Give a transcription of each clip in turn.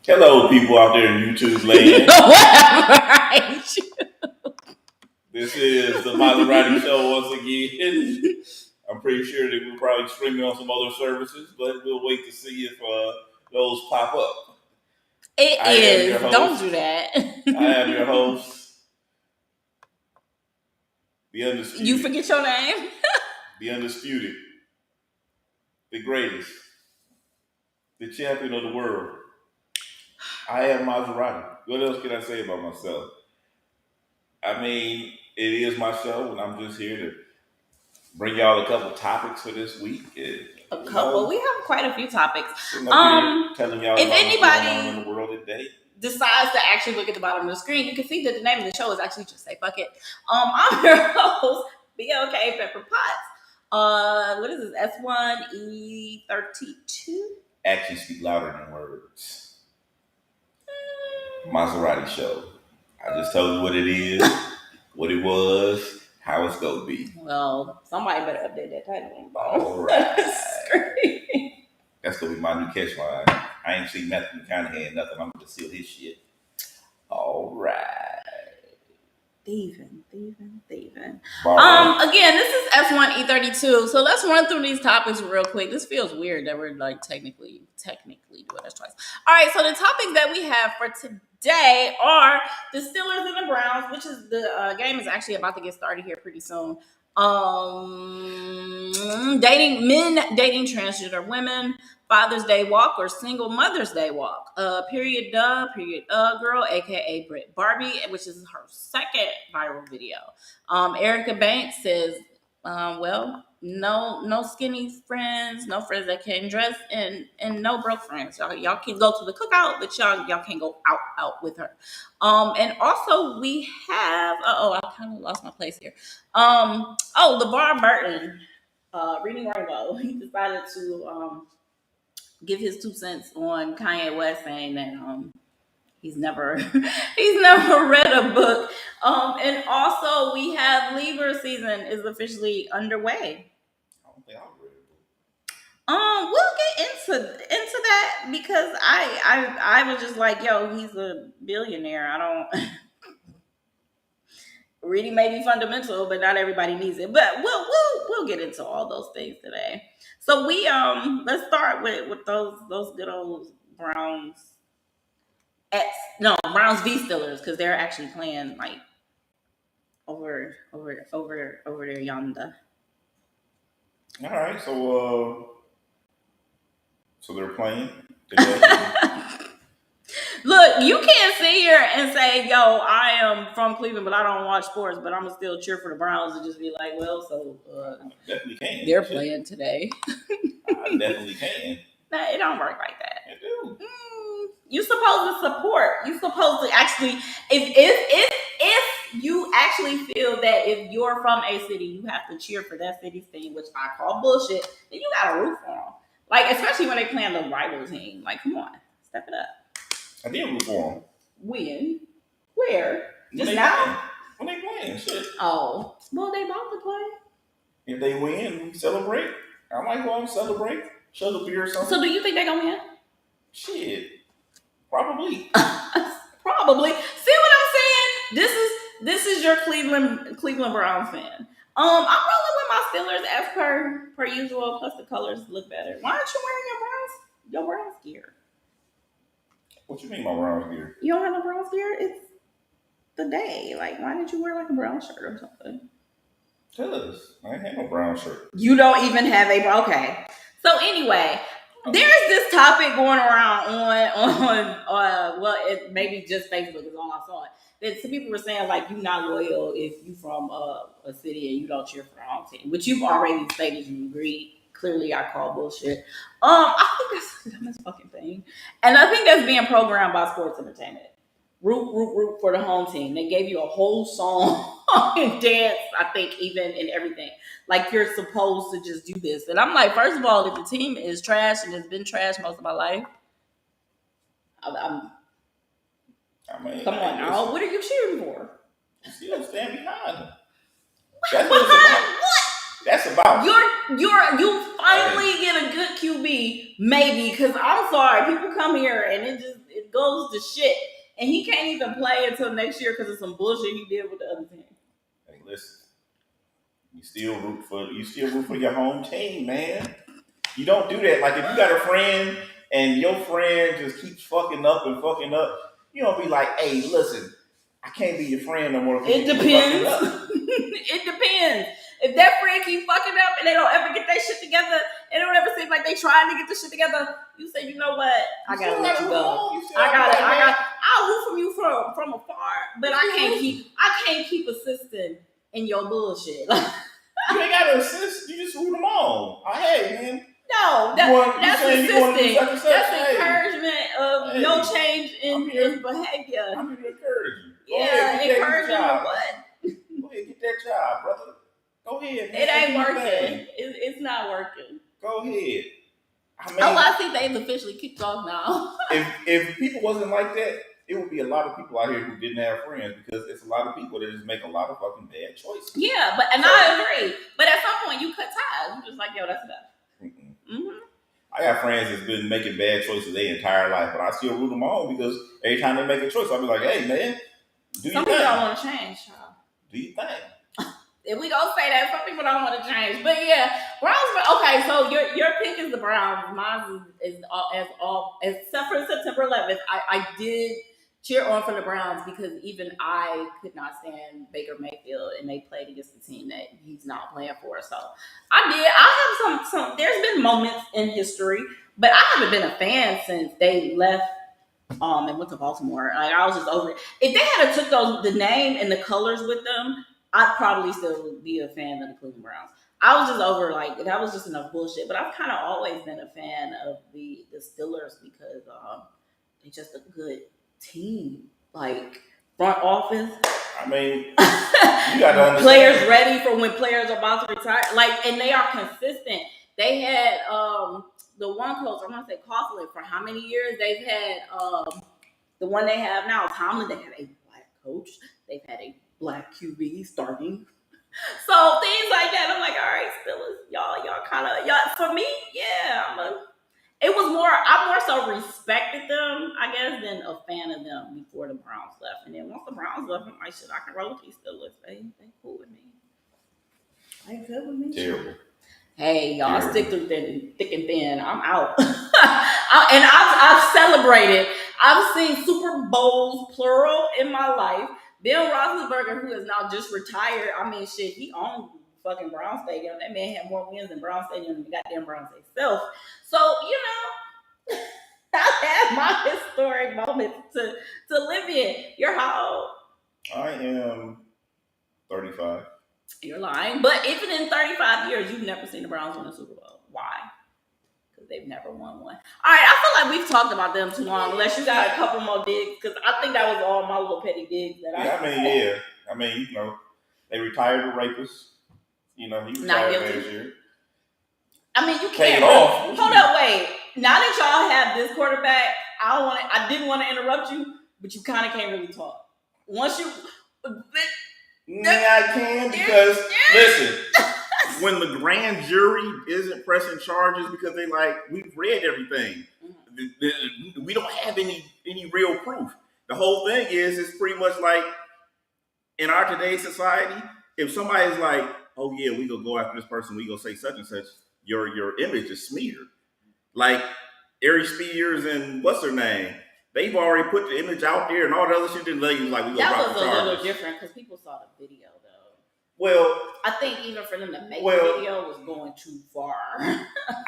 Hello, people out there in YouTube land. Whatever. This is the Maserati Show once again. I'm pretty sure that we're probably streaming on some other services, but we'll wait to see if those pop up. It is. Don't do that. I am your host, the Undisputed. You forget your name? The Undisputed. The greatest. The champion of the world. I am Maserati. What else can I say about myself? I mean, it is my show, and I'm just here to bring y'all a couple topics for this week. A couple. We have quite a few topips. Telling y'all if anybody in the world today decides to actually look at the bottom of the screen, you can see that the name of the show is actually Just Say Fuck It. I'm your host, BLK Pepper Potts. What is this? S1E32? Actions speak louder than words. Maserati Show. I just told you what it is, what it was, how it's gonna be. Well, somebody better update that title. All right. That's gonna be my new catch line. I ain't seen nothing, McConaughey, nothing. I'm gonna steal his shit. All right. Thieving. Again, this is S1E32. So let's run through these topics real quick. This feels weird that we're like technically doing this twice. All right, so the topics that we have for today are the Steelers and the Browns, which is the game is actually about to get started here pretty soon. Dating transgender women, Father's Day walk or single Mother's Day walk. Period girl, aka Britt Barbie, which is her second viral video. Erica Banks says, no skinny friends, no friends that can dress, and no broke friends. Y'all can go to the cookout, but y'all can't go out with her. And also we have I kind of lost my place here. LeVar Burton, Reading Rainbow, he decided to give his 2 cents on Kanye West saying that he's never read a book. And also we have Libra season is officially underway. I don't think I've read a book. We'll get into that because I was just like, yo, he's a billionaire. I don't reading may be fundamental, but not everybody needs it. But we'll get into all those things today. So we let's start with those good old Browns. Browns v Steelers, because they're actually playing like over there yonder. All right, so they're playing today. Look, you can't sit here and say, yo, I am from Cleveland, but I don't watch sports, but I'm going to still cheer for the Browns and just be like, well, so definitely can. They're playing today. I definitely can. Nah, it don't work like that. It do. You're supposed to support. You're supposed to actually, if you actually feel that if you're from a city, you have to cheer for that city's team, which I call bullshit, then you got to root for them. Like, especially when they playing the rival team. Like, come on, step it up. I did root for them. When? Where? Just now? When they playing, shit. Oh, well, they about to play. If they win, we celebrate. I might go and celebrate. Shut the beer or something. So do you think they're going to win? Shit. Probably. Probably. See what I'm saying? This is your Cleveland Browns fan. I'm rolling with my Steelers as per usual. Plus the colors look better. Why aren't you wearing your Browns gear? What you mean my Browns gear? You don't have no Browns gear? It's the day. Like, why didn't you wear like a brown shirt or something? Cause I ain't have no brown shirt. You don't even have okay. So anyway, there's this topic going around on it maybe just Facebook is all I saw it. That some people were saying like you're not loyal if you from a city and you don't cheer for the home team, which you've already stated you agree. Clearly, I call bullshit. I think that's the dumbest fucking thing, and I think that's being programmed by sports entertainment. Root for the home team. They gave you a whole song and dance, I think, even and everything. Like you're supposed to just do this. And I'm like, first of all, if the team is trash and it's been trash most of my life, come on now. What are you cheering for? You still stand behind them. What? That's about you finally get a good QB, maybe, because I'm sorry, people come here and it it goes to shit. And he can't even play until next year because of some bullshit he did with the other team. Hey, listen. You still root for your home team, man. You don't do that. Like if you got a friend and your friend just keeps fucking up, you don't be like, hey, listen, I can't be your friend no more. It depends. It depends. If that friend keep fucking up and they don't ever get that shit together, it don't ever seem like they trying to get the shit together, you say, you know what? I gotta let you go. I'll root from you from afar, but I can't keep assisting in your bullshit. You ain't gotta assist, you just root them on. Oh, hey, man. No, that's assisting. That's encouragement of no change in behavior. I'm here to encourage you. Yeah, encouraging of what? Go ahead, get that job, brother. Go ahead, man. It ain't working. It's not working. Go ahead. I think they've officially kicked off now. if people wasn't like that, it would be a lot of people out here who didn't have friends because it's a lot of people that just make a lot of fucking bad choices. Yeah, I agree. But at some point, you cut ties. You're just like, yo, that's enough. Mm-hmm. I got friends that's been making bad choices their entire life, but I still root them on because every time they make a choice, I'll be like, hey, man, do your thing. Some people don't want to change, child. Do your thing. If we gonna say that, some people don't want to change. But yeah, Browns. Okay, so your pick is the Browns. Mine is except for September 11th. I did cheer on for the Browns because even I could not stand Baker Mayfield, and they played against the team that he's not playing for. So I did. I have some. There's been moments in history, but I haven't been a fan since they left. And went to Baltimore. Like I was just over it. If they had took the name and the colors with them, I'd probably still be a fan of the Cleveland Browns. I was just over that was just enough bullshit. But I've kind of always been a fan of the Steelers because they're just a good team. Like front office. I mean, you got to understand. Players ready for when players are about to retire. And they are consistent. They had the one coach, I want to say Coughlin, for how many years? They've had the one they have now, Tomlin. They had a black coach. They've had a black QB starting. So things like that. I'm like, all right, Steelers, y'all kind of, for me, yeah. I more so respected them, I guess, than a fan of them before the Browns left. And then once the Browns left, I'm like, shit, I can roll with these Steelers. They cool with me. They good with me. Terrible. Hey, y'all, stick through thick and thin. I'm out. And I've celebrated. I've seen Super Bowls, plural, in my life. Ben Roethlisberger, who is now just retired, I mean, shit, he owned fucking Brown Stadium. That man had more wins in Brown Stadium than the goddamn Browns themselves. So, I've had my historic moments to live in. You're how old? I am 35. You're lying. But even in 35 years, you've never seen the Browns win a Super Bowl. Why? Because they've never won one. All right, I feel like we've talked about them too long, unless you got a couple more digs, because I think that was all my little petty digs that I mean, they retired the rapist. He retired last year. I mean, you can't. Hold up, wait. Now that y'all have this quarterback, I didn't want to interrupt you, but you kind of can't really talk. Once you... I can because, listen, when the grand jury isn't pressing charges because they we've read everything. Mm-hmm. We don't have any real proof. The whole thing is, it's pretty much like, in our today's society, if somebody's like, oh yeah, we gonna go after this person, we gonna say such and such, your image is smeared. Like, Ari Spears and what's her name? They've already put the image out there and all the other shit. Then like we gonna drop the charges. That was a little different because people saw the video though. Well, I think even for them to make the video was going too far.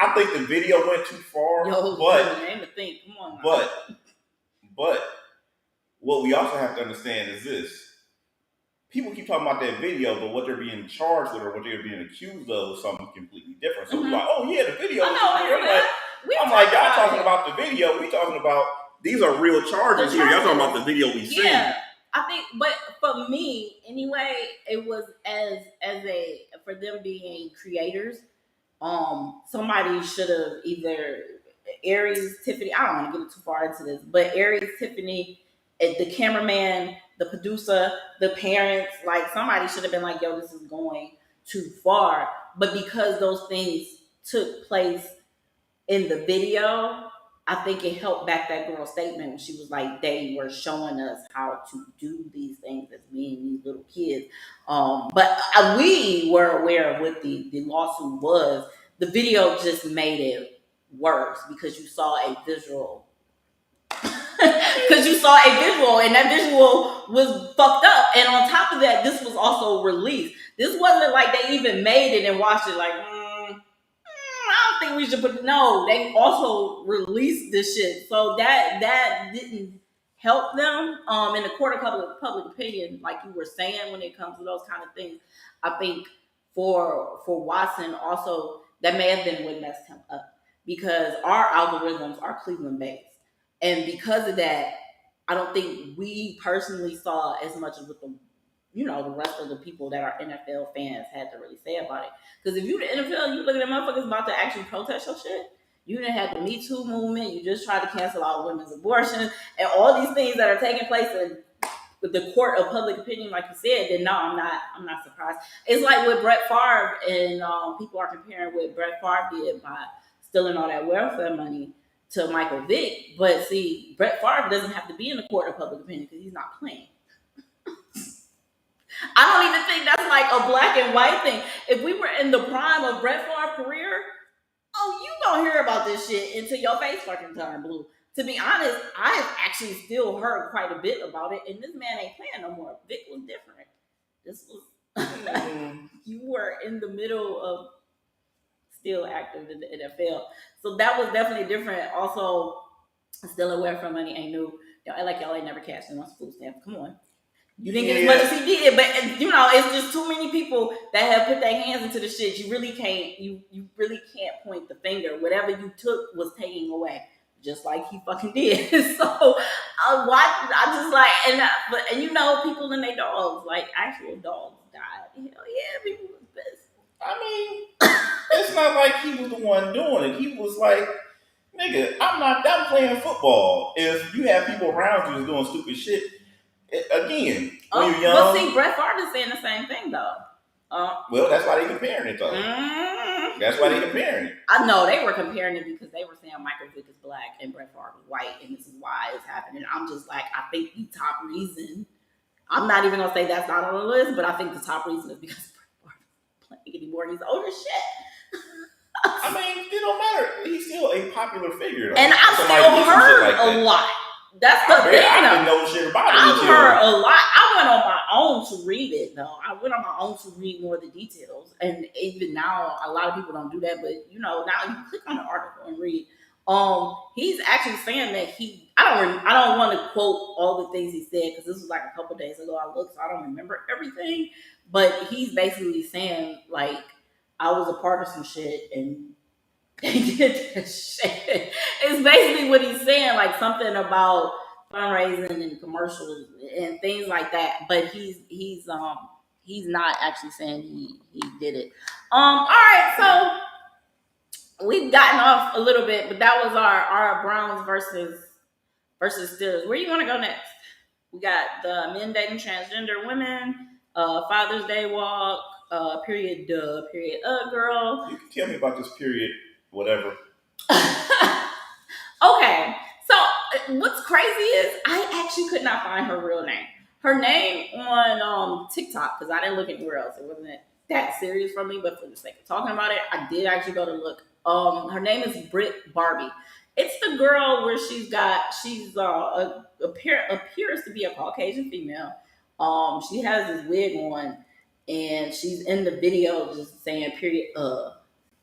I think the video went too far. Name to think. Come on. Now. But what we also have to understand is this: people keep talking about that video, but what they're being charged with or what they're being accused of is something completely different. So we're like, oh yeah, the video. I'm like, y'all talking about the video. We talking about. These are real charges here. Y'all talking about the video we seen. Yeah, I think, but for me, anyway, it was for them being creators, somebody should have either Aries, Tiffany, I don't want to get too far into this, but Aries, Tiffany, the cameraman, the producer, the parents, somebody should have been like, yo, this is going too far. But because those things took place in the video, I think it helped back that girl's statement when she was like, they were showing us how to do these things as being these little kids. But we were aware of what the lawsuit was. The video just made it worse because you saw a visual. Because you saw a visual, and that visual was fucked up. And on top of that, this was also released. This wasn't like they even made it and watched it like, I don't think we should put. No, they also released this shit, so that didn't help them. In the court of public opinion, like you were saying, when it comes to those kind of things, I think for Watson also that may have been what messed him up because our algorithms are Cleveland based, and because of that, I don't think we personally saw as much of what the rest of the people that are NFL fans had to really say about it. Because if you the NFL, you look at the motherfuckers about to actually protest your shit. You didn't have the Me Too movement. You just tried to cancel all women's abortion and all these things that are taking place in the court of public opinion, like you said. Then no, I'm not surprised. It's like with Brett Favre, and people are comparing what Brett Favre did by stealing all that welfare money to Michael Vick. But see, Brett Favre doesn't have to be in the court of public opinion because he's not playing. I don't even think that's like a black and white thing. If we were in the prime of Brett Favre's career, you gonna hear about this shit until your face fucking turn blue. To be honest, I've actually still heard quite a bit about it, and this man ain't playing no more. Vic was different. This was you were in the middle of still active in the NFL, so that was definitely different. Also, still aware from money ain't new. Y'all like y'all ain't never cashed in on food stamp. Come on. You didn't get as much as he did, but it's just too many people that have put their hands into the shit. You really can't. You really can't point the finger. Whatever you took was taking away, just like he fucking did. So I watched. I just like and people and their dogs, like actual dogs died. Hell yeah, people was pissed. I mean, it's not like he was the one doing it. He was like, nigga, I'm not done playing football. If you have people around you that's doing stupid shit. Again, when you're young. But see, Brett Favre is saying the same thing though. Well, that's why they comparing it though. That's why they comparing it. I know they were comparing it because they were saying Michael Vick is black and Brett Favre is white, and this is why it's happening. I'm just like, I think the top reason. I'm not even gonna say that's not on the list, but I think the top reason is because Brett Favre isn't playing anymore. He's old as shit. I mean, it don't matter. He's still a popular figure though. And I've still heard a lot. That's the thing. I didn't know shit about it. I've heard a lot. I went on my own to read it, though. I went on my own to read more of the details. And even now, a lot of people don't do that. But, now you click on the article and read. He's actually saying that I don't want to quote all the things he said because this was like a couple days ago I looked, so I don't remember everything. But he's basically saying, like, I was a part of some shit and they did that shit. It's basically what he's saying, like something about fundraising and commercials and things like that. But he's not actually saying he did it. All right, so we've gotten off a little bit, but that was our Browns versus Steelers. Where you want to go next? We got the men dating transgender women, Father's Day walk, period girl. You can tell me about this period. Whatever. Okay, so what's crazy is I actually could not find her real name. Her name on TikTok, because I didn't look anywhere else. It wasn't that serious for me, but for the sake of talking about it, I did actually go to look. Her name is Britt Barbie. It's the girl where she's appears to be a Caucasian female. She has this wig on, and she's in the video just saying period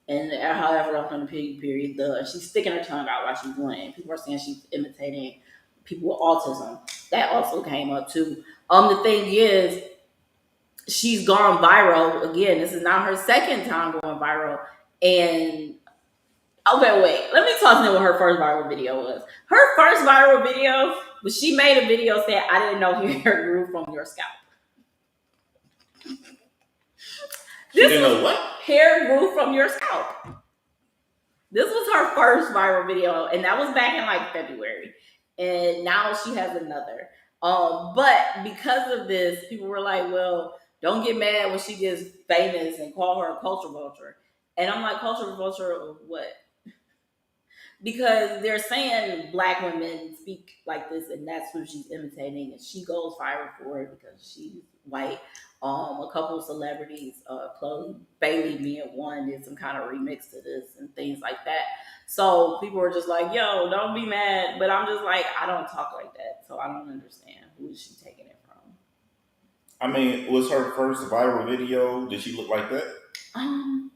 and however often the period she's sticking her tongue out while she's doing it. People are saying she's imitating people with autism. That also came up too. The thing is, she's gone viral again. This is not her second time going viral. And okay, wait. Let me talk to you what her first viral video was. Her first viral video was she made a video saying, "I didn't know hair grew from your scalp." You didn't know what? Hair grew from your scalp. This was her first viral video, and that was back in like February. And now she has another. But because of this, people were like, well, don't get mad when she gets famous and call her a culture vulture. And I'm like, culture vulture of what? because they're saying black women speak like this, and that's who she's imitating, and she goes viral for it because she's white. A couple of celebrities, Chloe Bailey being one, did some kind of remix to this and things like that. So people were just like, "Yo, don't be mad," but I'm just like, I don't talk like that, so I don't understand who is she taking it from. I mean, was her first viral video? Did she look like that? Um,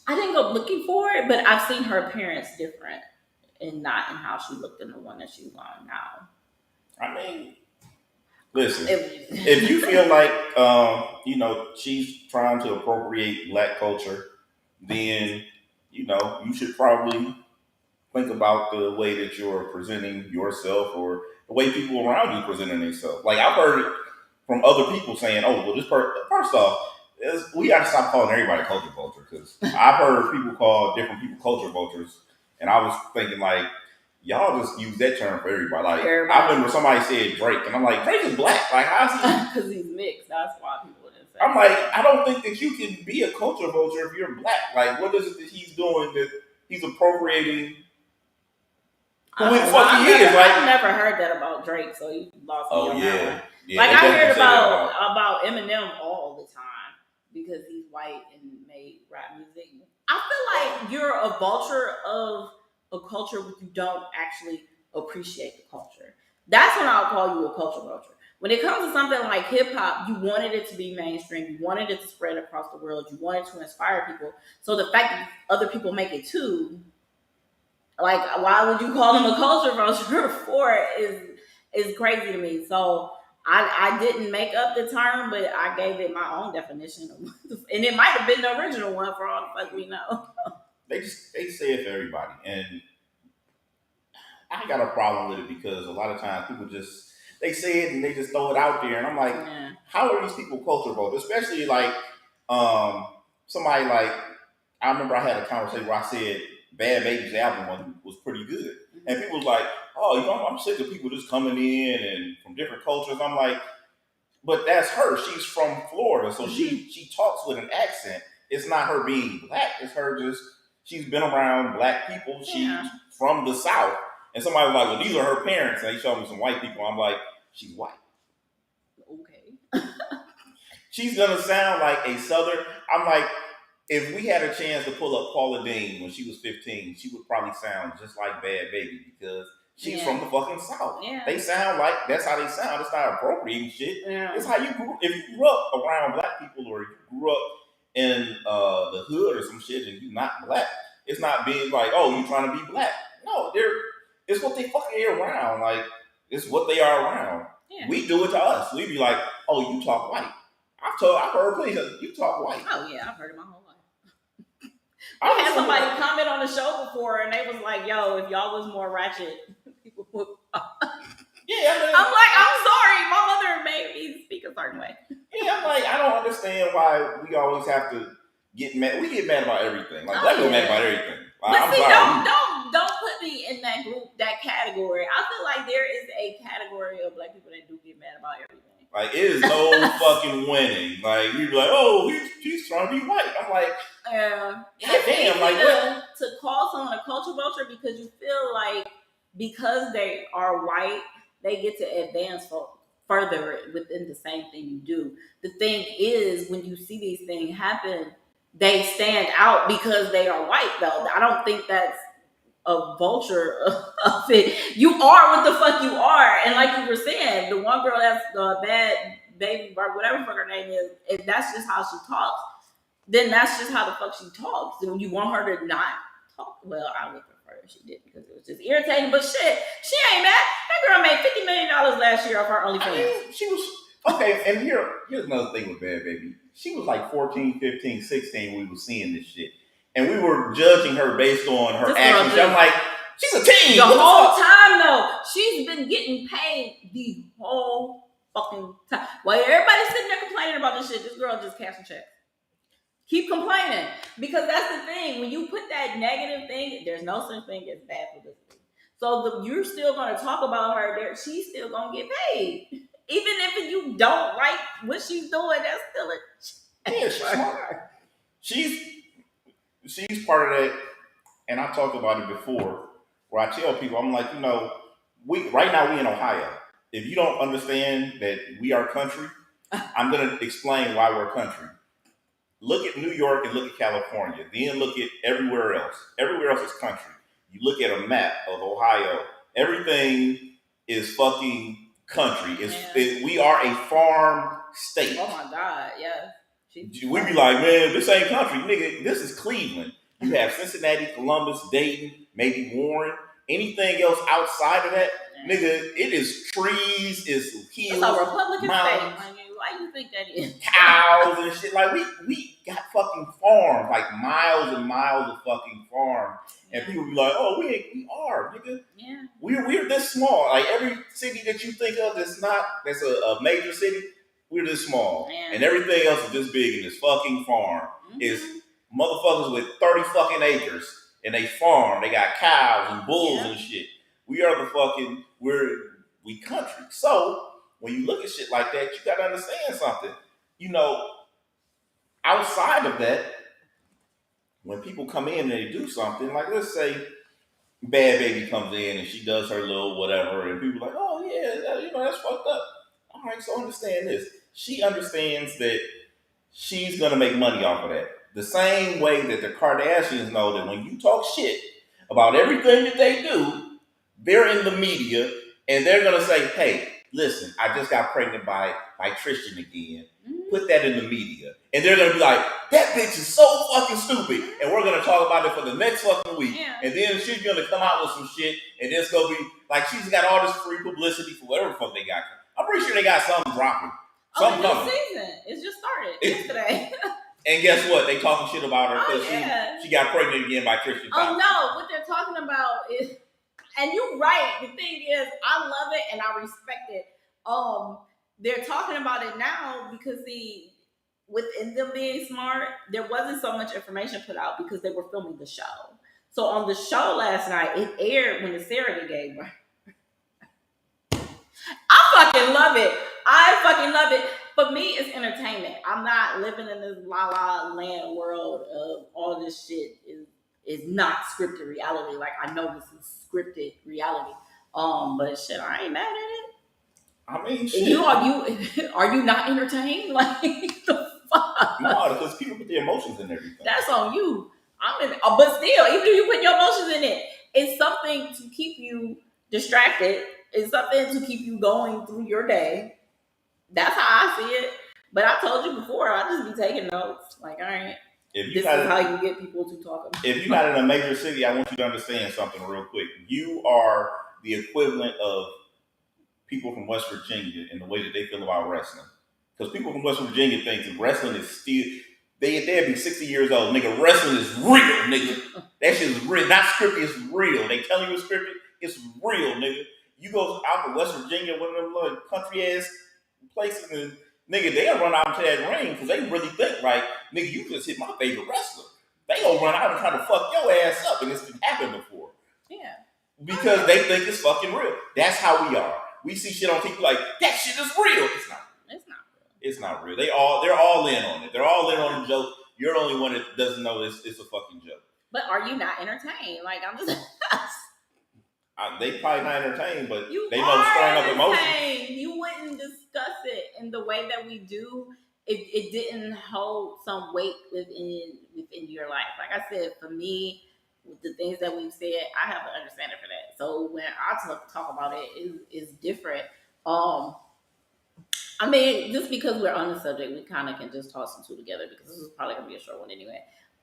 I didn't go looking for it, but I've seen her appearance different and not in how she looked in the one that she's on now. I mean, listen, if you feel like she's trying to appropriate black culture, then you should probably think about the way that you're presenting yourself or the way people around you presenting themselves. Like I've heard it from other people saying, "Oh, well, this first off, we got to stop calling everybody culture vulture," because I've heard people call different people culture vultures, and I was thinking like, y'all just use that term for everybody. Like Everybody. I remember somebody said Drake, and I'm like, Drake is black. Like how's he? Because he's mixed. That's why people didn't say. I'm like, I don't think that you can be a culture vulture if you're black. Like, what is it that he's doing that he's appropriating? Who the fuck he is? Like, I've never heard that about Drake, so you lost me on that one. Yeah, like I heard about Eminem all the time because he's white and made rap music. I feel like you're a vulture of a culture, but you don't actually appreciate the culture. That's when I'll call you a culture vulture. When it comes to something like hip hop, you wanted it to be mainstream. You wanted it to spread across the world. You wanted to inspire people. So the fact that other people make it too, like, why would you call them a culture vulture for it is crazy to me. So I didn't make up the term, but I gave it my own definition. And it might have been the original one for all the fuck we know. They say it for everybody. And I got a problem with it because a lot of times people they say it and they just throw it out there. And I'm like, how are these people culture vulture? Especially like somebody like, I remember I had a conversation where I said Bad Baby's album was pretty good. And people was like, oh, I'm sick of people just coming in and from different cultures. I'm like, but that's her. She's from Florida. So she talks with an accent. It's not her being black. It's her she's been around black people. She's from the South. And somebody was like, well, these are her parents. And they showed me some white people. I'm like, she's white. Okay. She's going to sound like a Southern. I'm like, if we had a chance to pull up Paula Deen when she was 15, she would probably sound just like Bad Baby because she's from the fucking South. Yeah. They sound like, that's how they sound. It's not appropriating shit. Yeah. It's how you grew. If you grew up around black people or you grew up in the hood or some shit and you're not black, it's not being like, oh, you trying to be black. No, it's what they fucking are around. Like, it's what they are around. Yeah. We do it to us. We be like, oh, you talk white. I've heard plenty of you talk white. Oh yeah, I've heard it my whole life. I had somebody comment on the show before, and they was like, "Yo, if y'all was more ratchet, people would." Yeah, I'm like, I'm sorry, my mother made me speak a certain way. Yeah, I'm like, I don't understand why we always have to get mad. We get mad about everything. Like black people mad about everything. Like, but see, don't put me in that group, that category. I feel like there is a category of black people that do get mad about everything. Like, it is no fucking winning. Like, you be like, oh, he's trying to be white. I'm like, damn, like what? To call someone a culture vulture because you feel like because they are white, they get to advance further within the same thing you do. The thing is, when you see these things happen, they stand out because they are white, though. I don't think that's a vulture of it. You are what the fuck you are. And like you were saying, the one girl that's the Bad Baby, whatever fuck her name is, if that's just how she talks, then that's just how the fuck she talks. And you want her to not talk. Well, I would prefer if she did because it was just irritating. But shit, she ain't mad. That girl made $50 million last year off her OnlyFans. I mean, she was okay. And here's another thing with Bad Baby. She was like 14, 15, 16 when we were seeing this shit. And we were judging her based on her actions. I'm like, she's a teen. The whole time, though, she's been getting paid the whole fucking time. While everybody's sitting there complaining about this shit, this girl just cashed a check. Keep complaining. Because that's the thing. When you put that negative thing, there's no such thing as bad publicity. So you're still going to talk about her. She's still going to get paid. Even if you don't like what she's doing, that's still a check. Yeah, she's part of that, and I talked about it before. where I tell people, I'm like, we right now we in Ohio. If you don't understand that we are country, I'm gonna explain why we're country. Look at New York and look at California. Then look at everywhere else. Everywhere else is country. You look at a map of Ohio. Everything is fucking country. We are a farm state. Oh my God, yeah. We be like, man, this ain't country, nigga. This is Cleveland. You have Cincinnati, Columbus, Dayton, maybe Warren. Anything else outside of that, nigga, it is trees, it's hills, it's a Republican mountains. state. Why you think that is? Cows and shit. Like we got fucking farms, like miles and miles of fucking farm. And people be like, oh, we are, nigga. Yeah. We're this small. Like every city that you think of that's a major city, we're this small. Yeah. And everything else is this big in this fucking farm. Mm-hmm. It's motherfuckers with 30 fucking acres and they farm. They got cows and bulls and shit. We are we country. So when you look at shit like that, you gotta understand something. Outside of that, when people come in and they do something, like let's say Bad Baby comes in and she does her little whatever, and people are like, oh yeah, that's fucked up. All right, so understand this. She understands that she's gonna make money off of that. The same way that the Kardashians know that when you talk shit about everything that they do, they're in the media and they're gonna say, hey, listen, I just got pregnant by Tristan again. Put that in the media. And they're going to be like, that bitch is so fucking stupid. And we're going to talk about it for the next fucking week. Yeah. And then she's going to come out with some shit. And it's going to be like, she's got all this free publicity for whatever the fuck they got. I'm pretty sure they got something dropping. Something coming. Season. It's just started yesterday. And guess what? They talking shit about her because she got pregnant again by Tristan. Oh, no. What they're talking about is, and you're right. The thing is, I love it and I respect it. They're talking about it now because within them being smart, there wasn't so much information put out because they were filming the show. So on the show last night, it aired when the surrogate gave birth. I fucking love it. For me, it's entertainment. I'm not living in this la la land world of all this shit is not scripted reality. Like I know this is scripted reality. But shit, I ain't mad at it. I mean, shit. Are you not entertained? Like the fuck? No, because people put their emotions in everything. That's on you. But still, even if you put your emotions in it, it's something to keep you distracted. It's something to keep you going through your day. That's how I see it. But I told you before, I just be taking notes. Like, all right, this is how you get people to talk about. If you're not in a major city, I want you to understand something real quick. You are the equivalent of people from West Virginia in the way that they feel about wrestling. Because people from West Virginia think that wrestling is still, they'd be 60 years old. Nigga, wrestling is real, nigga. That shit is real. Not scripted, it's real. They telling you it's scripted, it's real, nigga. You go out to West Virginia, one of them little country ass places, and nigga, they'll run out into that ring because they really think like, nigga, you just hit my favorite wrestler. They gonna run out and try to fuck your ass up, and it's happened before. Yeah. Because they think it's fucking real. That's how we are. We see shit on TV like, that shit is real. It's not. It's not real. They're all in on it. They're all in on the joke. You're the only one that doesn't know it's a fucking joke. But are you not entertained? Like, I'm just... They probably not entertained, but you they know stirring up emotions. You wouldn't discuss it in the way that we do. It didn't hold some weight within your life. Like I said, for me, with the things that we've said, I have an understanding for that. So when I talk about it's different. I mean, just because we're on the subject, we kind of can just toss them two together because this is probably gonna be a short one anyway.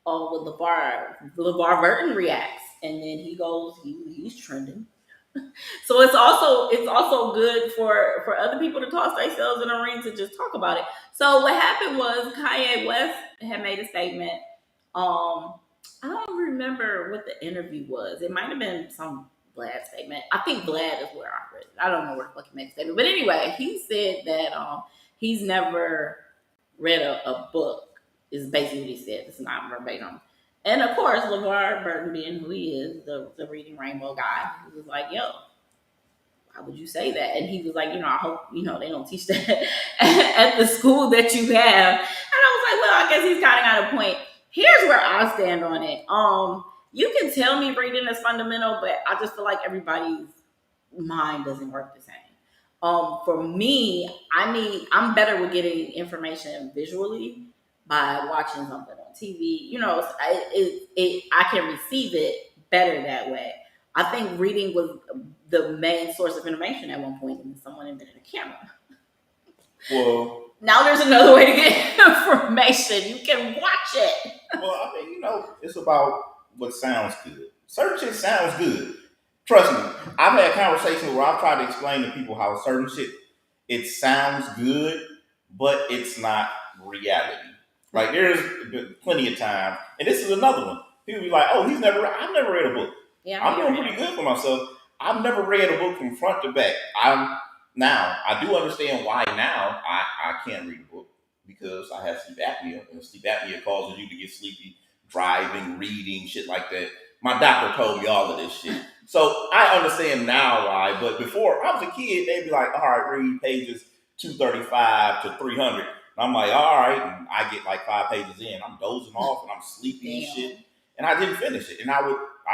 With LeVar Burton reacts, and then he goes, he's trending. So it's also good for other people to toss themselves in a ring to just talk about it. So what happened was Kanye West had made a statement. I don't remember what the interview was. It might have been some Vlad statement. I think Vlad is where I read it. I don't know where the fuck he made the statement. But anyway, he said that he's never read a book, is basically what he said. It's not verbatim. And of course, LeVar Burton, being who he is, the Reading Rainbow guy, he was like, yo, why would you say that? And he was like, I hope, they don't teach that at the school that you have. And I was like, well, I guess he's kind of got a point. Here's where I stand on it. you can tell me reading is fundamental, but I just feel like everybody's mind doesn't work the same. For me, I'm better with getting information visually by watching something on TV. You know, I can receive it better that way. I think reading was the main source of information at one point, and someone invented a camera. Well, now there's another way to get information. You can watch it. Well, I mean, you know, it's about what sounds good. Certain shit sounds good. Trust me, I've had conversations where I've tried to explain to people how certain shit, it sounds good, but it's not reality. Like there's plenty of time, and this is another one. People be like, "Oh, I've never read a book." Yeah, I'm doing pretty good for myself. I've never read a book from front to back. I do understand why now I can't read a book because I have sleep apnea, and sleep apnea causes you to get sleepy driving, reading, shit like that. My doctor told me all of this shit. So I understand now why, but before I was a kid, they'd be like, all right, read pages 235 to 300. And I'm like, all right, and I get like 5 pages in, I'm dozing off and I'm sleepy and shit. And I didn't finish it. And I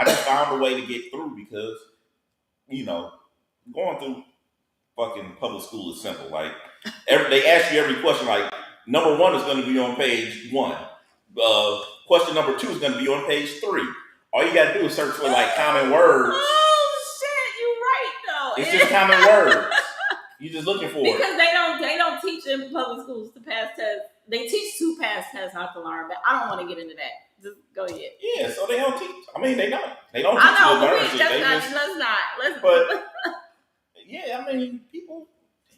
just found a way to get through because, you know, going through fucking public school is simple. Like they ask you every question, like number 1 is going to be on page 1. Question number 2 is going to be on page 3. All you got to do is search for like common words. Oh shit, you're right though. It's just common words. You're just looking for because it. they don't teach in public schools to pass tests. They teach to pass tests, not to learn. But I don't want to get into that. Just go ahead. Yeah, so they don't teach. I mean, they don't. They don't teach I know, you to but learn shit. let's not. But yeah, I mean, people,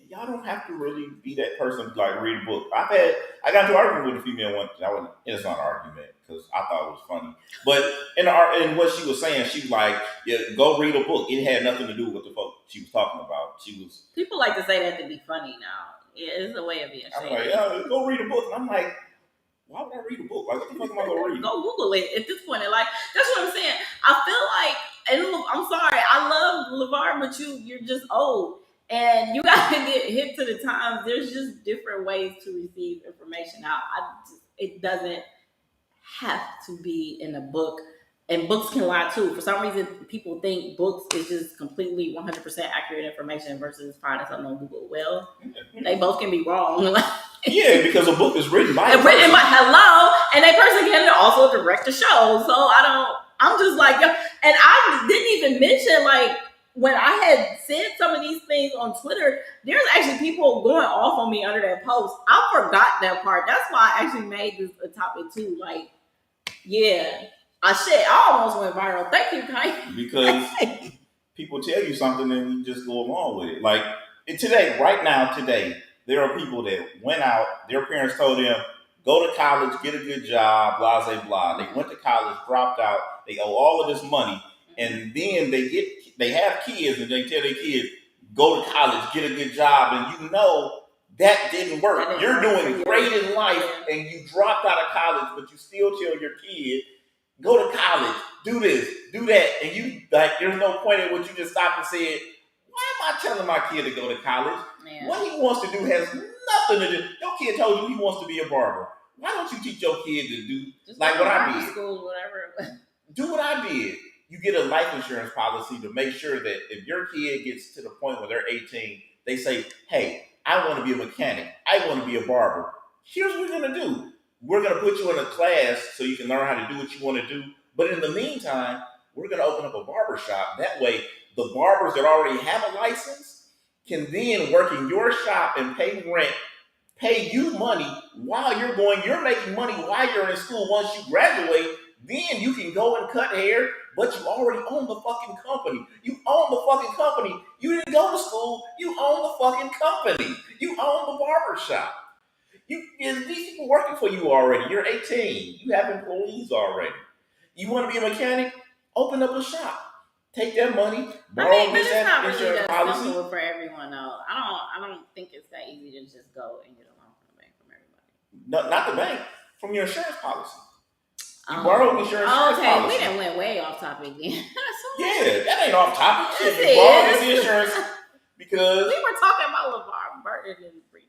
y'all don't have to really be that person to like read a book. I got into an argument with a female once. It's not an argument because I thought it was funny. But in what she was saying, she was like, "Yeah, go read a book." It had nothing to do with the folk she was talking about. People like to say that to be funny now. Yeah, it's a way of being shady. I'm like, yeah, go read a book, and I'm like, why would I read a book? Like, what the fuck am I gonna read? Go Google it at this point. Like, that's what I'm saying. I feel like, and look, I'm sorry, I love LeVar, but you're just old. And you gotta get hip to the times. There's just different ways to receive information out. It doesn't have to be in a book. And books can lie too. For some reason, people think books is just completely 100% accurate information versus finding something on Google. Well, they both can be wrong. Yeah, because a book is written by hello, and that person can also direct the show. So I'm just like, and I didn't even mention like when I had said some of these things on Twitter, there's actually people going off on me under that post. I forgot that part. That's why I actually made this a topic too. Like, yeah. I almost went viral. Thank you, Kanyes. Because people tell you something and you just go along with it. Like today, there are people that went out, their parents told them, go to college, get a good job, blah, blah, blah. They went to college, dropped out, they owe all of this money, and then they have kids and they tell their kids, go to college, get a good job, and you know that didn't work. You're doing great in life and you dropped out of college, but you still tell your kid, go to college, do this, do that, and you like. There's no point in what you just stopped and said. Why am I telling my kid to go to college? Yeah. What he wants to do has nothing to do. Your kid told you he wants to be a barber. Why don't you teach your kid to do just like what I did? School, whatever. Do what I did. You get a life insurance policy to make sure that if your kid gets to the point where they're 18, they say, "Hey, I want to be a mechanic. I want to be a barber. Here's what we're gonna do. We're going to put you in a class so you can learn how to do what you want to do. But in the meantime, we're going to open up a barber shop. That way, the barbers that already have a license can then work in your shop and pay rent, pay you money while you're making money while you're in school. Once you graduate, then you can go and cut hair, but you already own the fucking company. You own the fucking company. You didn't go to school. You own the fucking company. You own the barber shop. These people working for you already. You're 18. You have employees already. You want to be a mechanic? Open up a shop. Take that money. Borrow but it's not really that policy. simple for everyone, though. I don't think it's that easy to just go and get a loan from the bank from everybody. No, not the bank. From your insurance policy. You borrow insurance policy. Okay, we done went way off topic then. Yeah, that ain't off topic. You borrow this insurance because we were talking about LeVar Burton and everything.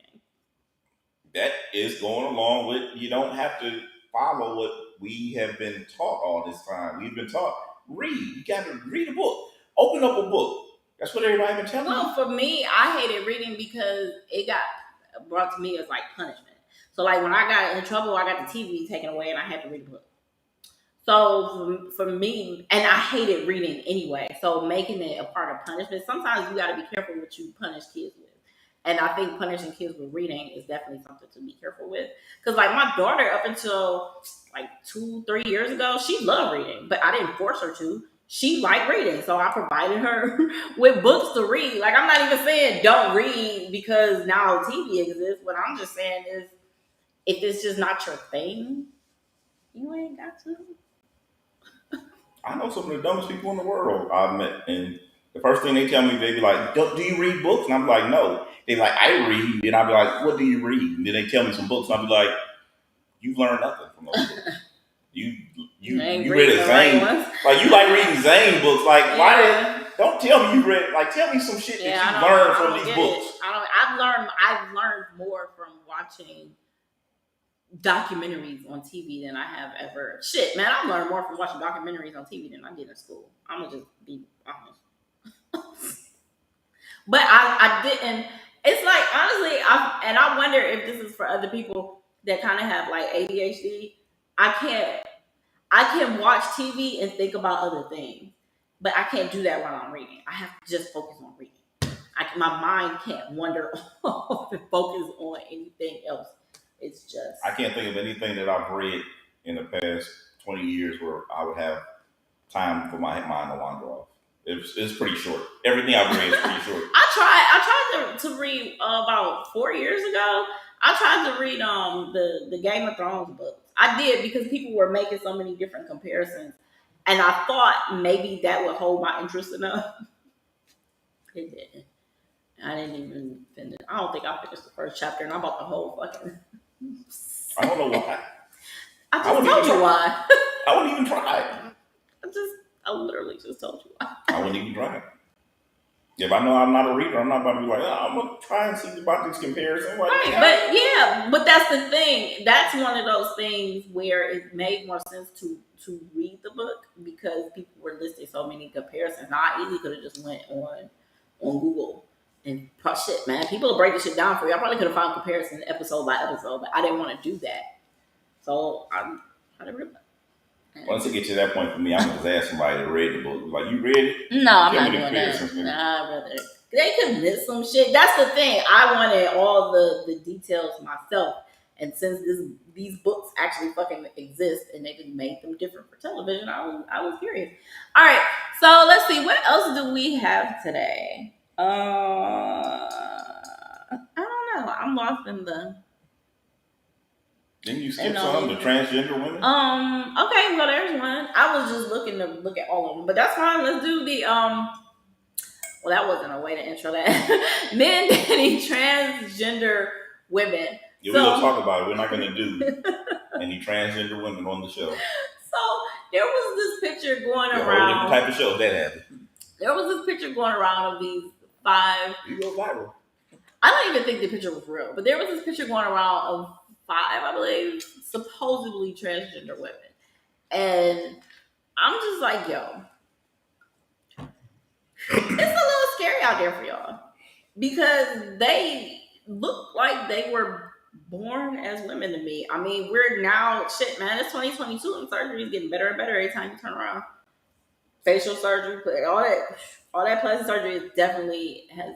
That is going along with you don't have to follow what we have been taught all this time. We've been taught, read. You got to read a book. Open up a book. That's what everybody been telling Well, me. for me, I hated reading because it got brought to me as like punishment. So like when I got in trouble, I got the TV taken away and I had to read a book. So for me, and I hated reading anyway. So making it a part of punishment, sometimes you got to be careful what you punish kids with. And I think punishing kids with reading is definitely something to be careful with. Because like my daughter, up until like 2-3 years ago, she loved reading, but I didn't force her to. She liked reading, so I provided her with books to read. Like I'm not even saying don't read because now TV exists. What I'm just saying is, if it's just not your thing, you ain't got to. I know some of the dumbest people in the world I've met, and the first thing they tell me, they be like, "Do you read books?" And I'm like, "No." They be like, "I read," and I be like, "What do you read?" And then they tell me some books, and I be like, "You've learned nothing from those books. You read a Zane, like you like reading Zane books. Like why? Don't tell me you read. Like tell me some shit that you learned from these books. I've learned more from watching documentaries on TV than I have ever. Shit, man, I learned more from watching documentaries on TV than I did in school. I'm gonna just be honest. But I didn't. It's like honestly, I wonder if this is for other people that kind of have like ADHD. I can watch TV and think about other things, but I can't do that while I'm reading. I have to just focus on reading. My mind can't wander off and focus on anything else. It's just I can't think of anything that I've read in the past 20 years where I would have time for my mind to wander off. It's pretty short. Everything I've read is pretty short. I tried to read about 4 years ago. I tried to read the Game of Thrones books. I did because people were making so many different comparisons, and I thought maybe that would hold my interest enough. It didn't. I didn't even finish. I don't think I finished the first chapter, and I bought the whole fucking. I don't know why. I just told you why. I wouldn't even try. I literally just told you why. I wouldn't even try it. If I know I'm not a reader, I'm not about to be like, I'm gonna try and see about this comparison. Like, right, but that's the thing. That's one of those things where it made more sense to read the book because people were listing so many comparisons. Now, I easily could have just went on Google and shit, man. People will break this shit down for you. I probably could have found comparison episode by episode, but I didn't want to do that. So I didn't read it. Once it gets to that point for me, I'm gonna just ask somebody that read the book. Like, you read it? No, I'm not doing that. Nah, brother. They could miss some shit. That's the thing. I wanted all the details myself. And since these books actually fucking exist and they could make them different for television, I was curious. All right, so let's see. What else do we have today? I don't know. I'm lost in the. Didn't you skip some? The transgender women? Okay, well there's one. I was just looking to look at all of them, but that's fine. Let's do the well, that wasn't a way to intro that. Men dating transgender women. Yeah, we're gonna talk about it. We're not gonna do any transgender women on the show. So there was this picture going around. Whole different type of show that happened. There was this picture going around of these 5. You go viral. I don't even think the picture was real, but there was this picture going around of 5, I believe, supposedly transgender women. And I'm just like, yo, it's a little scary out there for y'all. Because they look like they were born as women to me. I mean, we're now, shit, man, it's 2022 and surgery is getting better and better every time you turn around. Facial surgery, all that plastic surgery definitely has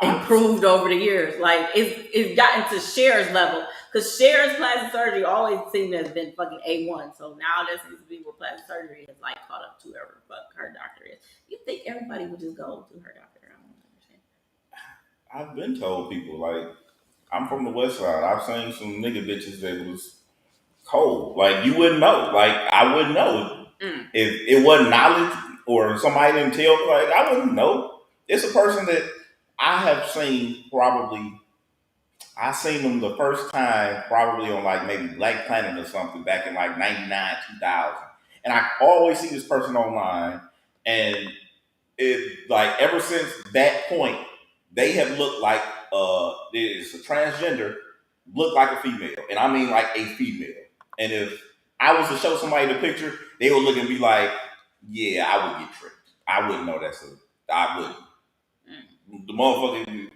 improved over the years. Like it's gotten to Cher's level because Cher's plastic surgery always seemed to have been fucking A1. So now there seems to be where plastic surgery is like caught up to whoever the fuck her doctor is. You think everybody would just go to her doctor? I don't understand. I've been told people like I'm from the West Side. I've seen some nigga bitches that was cold. Like you wouldn't know. Like I wouldn't know if it wasn't knowledge or somebody didn't tell me. Like I wouldn't know. It's a person that I have seen probably. I seen them the first time probably on like maybe Black Planet or something back in like 99, 2000. And I always see this person online, and it like ever since that point, they have looked like it's a transgender, looked like a female, and I mean like a female. And if I was to show somebody the picture, they would look and be like, yeah, I would get tricked. I wouldn't know I wouldn't. The motherfucker,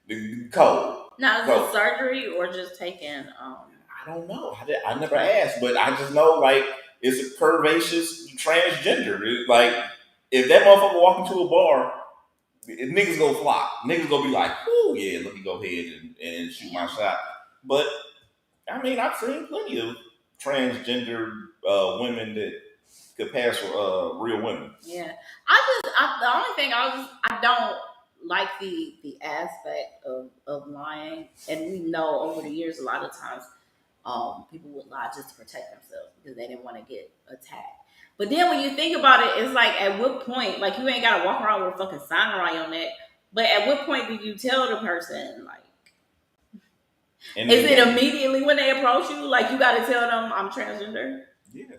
the cold. Now, is it surgery or just taking? I don't know. I never asked, but I just know like it's a curvaceous transgender. Like if that motherfucker walk into a bar, niggas gonna flock. Niggas gonna be like, "Oh yeah, let me go ahead and shoot my shot." But I mean, I've seen plenty of transgender women that could pass for real women. Yeah, the only thing I don't like the aspect of lying, and we know over the years a lot of times people would lie just to protect themselves because they didn't want to get attacked. But then when you think about it, it's like at what point, like you ain't gotta walk around with a fucking sign around your neck. But at what point do you tell the person like? Is it immediately when they approach you? Like you gotta tell them I'm transgender? Yeah.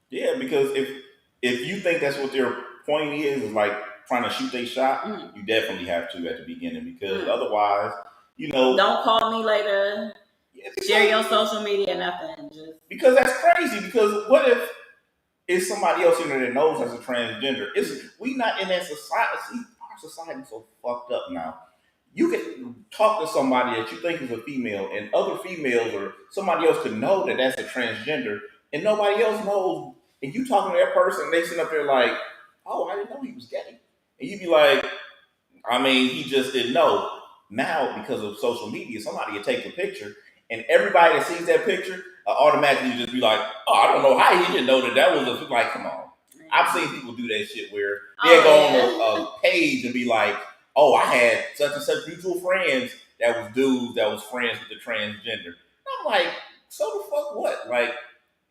Yeah, because if you think that's what their point is like trying to shoot their shot, you definitely have to at the beginning because otherwise, don't call me later. Share your social media, nothing. Because that's crazy. Because what if it's somebody else in there that knows as a transgender? We not in that society. See, our society's so fucked up now. You can talk to somebody that you think is a female, and other females or somebody else could know that that's a transgender, and nobody else knows. And you talking to that person, and they sit up there like, "Oh, I didn't know he was gay," and you be like, "I mean, he just didn't know." Now, because of social media, somebody will take a picture, and everybody that sees that picture automatically just be like, "Oh, I don't know how he didn't know that was a." Like, come on. I've seen people do that shit where they'll go on a page and be like, "Oh, I had such and such mutual friends that was dudes that was friends with the transgender." I'm like, so the fuck what? Like,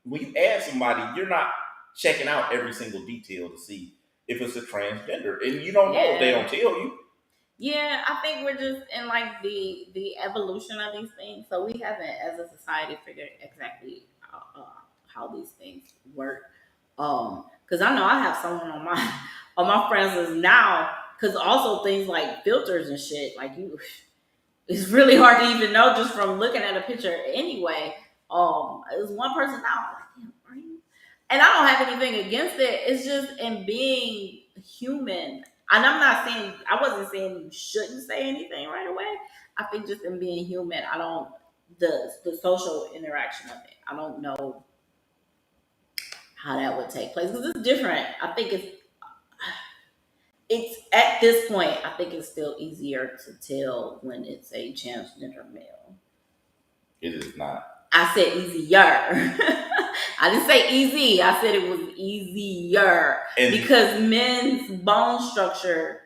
when you add somebody, you're not checking out every single detail to see if it's a transgender, and you don't know if they don't tell you. Yeah, I think we're just in like the evolution of these things, so we haven't, as a society, figured exactly how these things work. Because I know I have someone on my friends list now. Because also things like filters and shit, like it's really hard to even know just from looking at a picture. Anyway, there's one person now. I'm like, damn, are you? And I don't have anything against it. It's just in being human. And I wasn't saying you shouldn't say anything right away. I think just in being human, I don't, the social interaction of it, I don't know how that would take place. Because it's different. I think it's at this point, I think it's still easier to tell when it's a transgender male. It is not. I said easier. I didn't say easy. I said it was easier because men's bone structure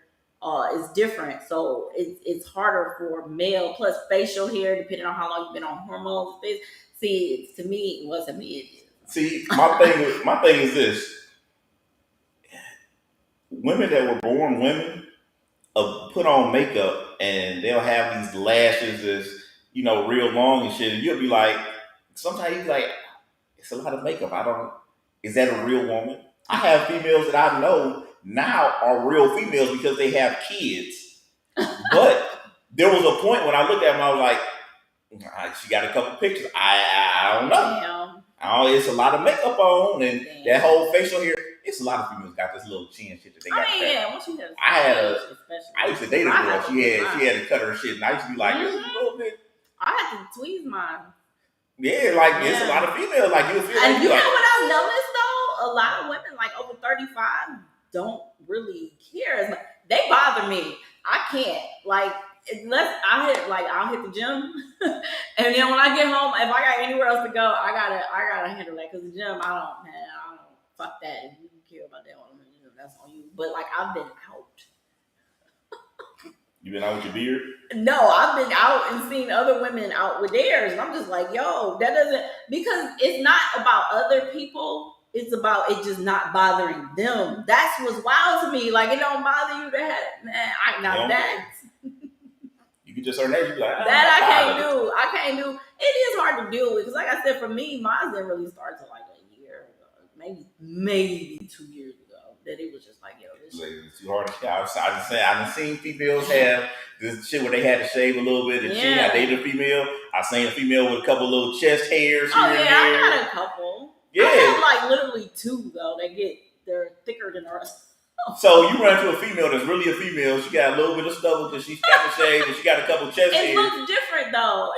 is different, so it's harder for male. Plus facial hair, depending on how long you've been on hormones. See, to me, it is. See, my thing is this: women that were born women put on makeup and they'll have these lashes as real long and shit, and you'll be like, sometimes you be like, it's a lot of makeup. Is that a real woman? I have females that I know now are real females because they have kids. But there was a point when I looked at them, I was like, she got a couple pictures. I don't know. It's a lot of makeup on and that whole facial hair. It's a lot of females got this little chin shit that they got. Once you have I used to date a girl. She had to cut her shit, and I used to be like, a little bit. I had to tweeze mine. Yeah, it's a lot of females. Like you feel. And you know what I've noticed though? A lot of women like over 35 don't really care as much. They bother me. I can't unless I'll hit the gym, and then when I get home, if I got anywhere else to go, I gotta handle that because the gym I don't fuck that. If you care about that one, that's on you. But I've been out. You been out with your beard? No, I've been out and seen other women out with theirs, and I'm just like, yo, that doesn't, because it's not about other people. It's about it just not bothering them. That's what's wild to me. Like, it don't bother you to have, man. That. You can just her name. You like that I can't do. It is hard to deal with because, like I said, for me, mine didn't really start till a year ago, maybe 2 years ago. That it was just like, yo, this it's too hard to shave. I've seen females have this shit where they had to shave a little bit, and I dated a female. I seen a female with a couple little chest hairs here and there. I got a couple. Yeah. I have like literally 2 though. They're thicker than the rest. So you run into a female that's really a female. She got a little bit of stubble because she's got the shave, and she got a couple chest hairs. It looks different though.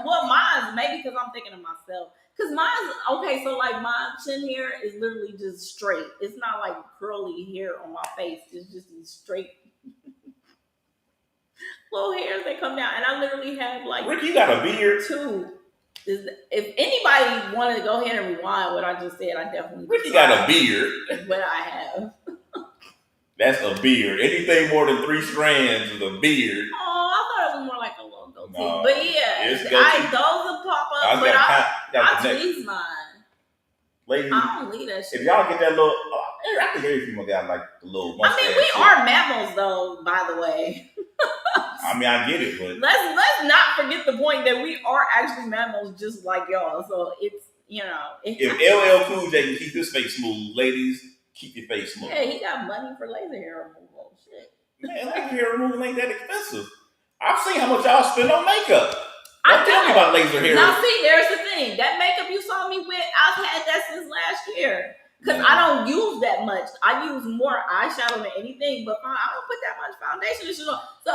Mine's maybe because I'm thinking of myself. Because mine's okay. So like my chin hair is literally just straight. It's not like curly hair on my face. It's just these straight little hairs that come down, and I literally have like. Rick, you got a beard too. If anybody wanted to go ahead and rewind what I just said, I definitely. Ricky got a beard. But I have. That's a beard. Anything more than 3 strands is a beard. Oh, I thought it was more like a little goatee. No, but yeah, those will pop up. But I tweeze mine. Ladies, I don't leave that shit. If y'all get that little, I think every female got like the little mustache. I mean, we are mammals though, by the way. I mean, I get it, but let's not forget the point that we are actually mammals just like y'all. So it's, you know. If LL Cool J can keep his face smooth, ladies, keep your face smooth. Yeah, he got money for laser hair removal. Shit. Man, laser hair removal ain't that expensive. I've seen how much y'all spend on makeup. Don't tell me about laser hair. Now, see, there's the thing. That makeup you saw me with, I've had that since last year. Because I don't use that much. I use more eyeshadow than anything, but I don't put that much foundation and shit on. So,